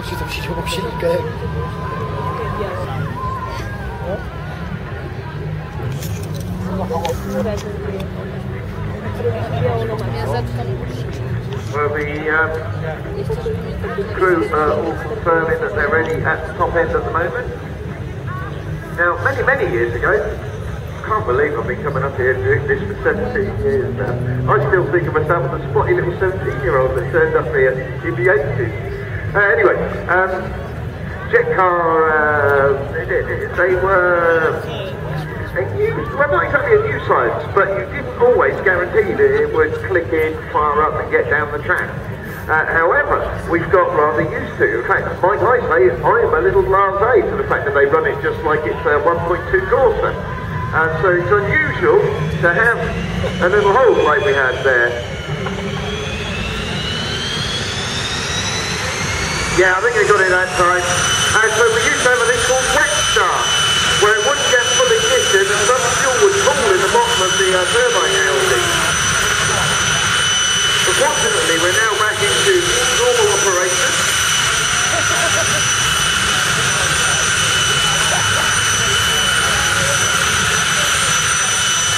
Patrzcie, tam się dzieło silnikiem. Well, the crew are all confirming that they're ready at the top end at the moment. Now, many years ago, I can't believe I've been coming up here doing this for 17 years now. I still think of myself as a spotty little 17-year-old that turned up here in the 80s. Anyway, Jetcar, they were well, not exactly a new science, but you didn't always guarantee that it would click in, fire up and get down the track. However, we've got rather used to. In fact, might I say, I'm a little blasé to the fact that they run it just like it's a 1.2 Corsa. So it's unusual to have a little hole like we had there. Yeah, I think we got it that time. And so we used to have a thing called wet start, where it wouldn't get full ignition and some fuel would pool in the bottom of the turbine housing. But fortunately, we're now back into normal operation.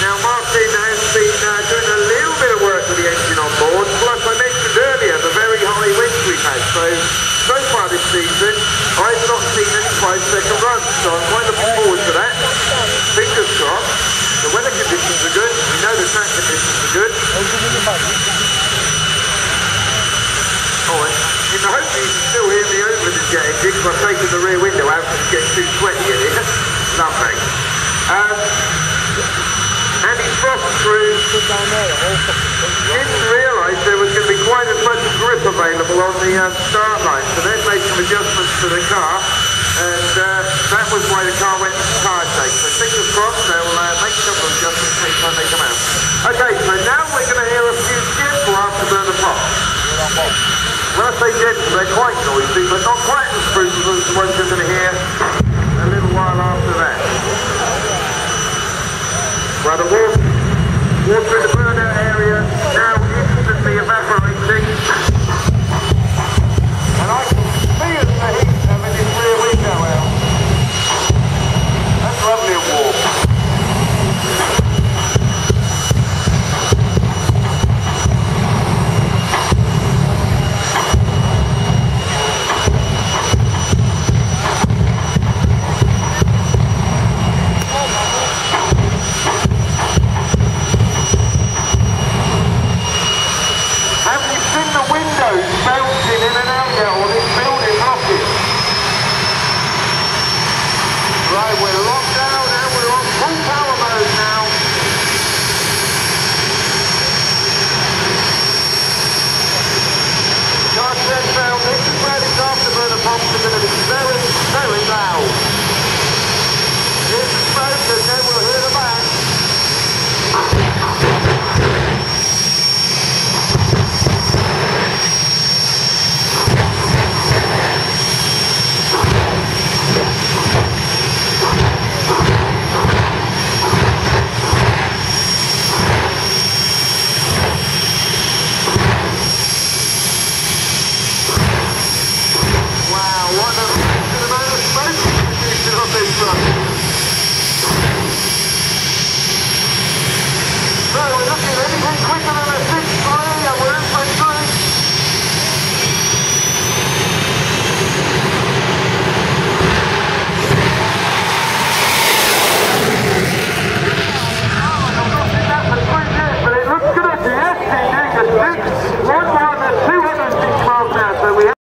Now Martin has been doing a little bit of work with the engine on board, plus I mentioned earlier the very high winds we've had. So far this season, I've not seen any 5-second runs, so I'm quite looking forward to that. Fingers crossed. The weather conditions are good, we know the track conditions are good. Oh, in the hope that you can still hear me over the jet engine, because I've taken the rear window out because it's getting too sweaty in here. Lovely. Andy Frost crew didn't realise there was going to be quite as much grip available on the start line, so they've made some adjustments to the car, and that was why the car went to tire shake. So fingers crossed they'll make a couple of adjustments next time they come out. Okay, so now we're going to hear a few gentle afterburner pops. When I say gentle, they're quite noisy, but not quite as brutal as the ones you're going to hear a little while after that. Well, the water in the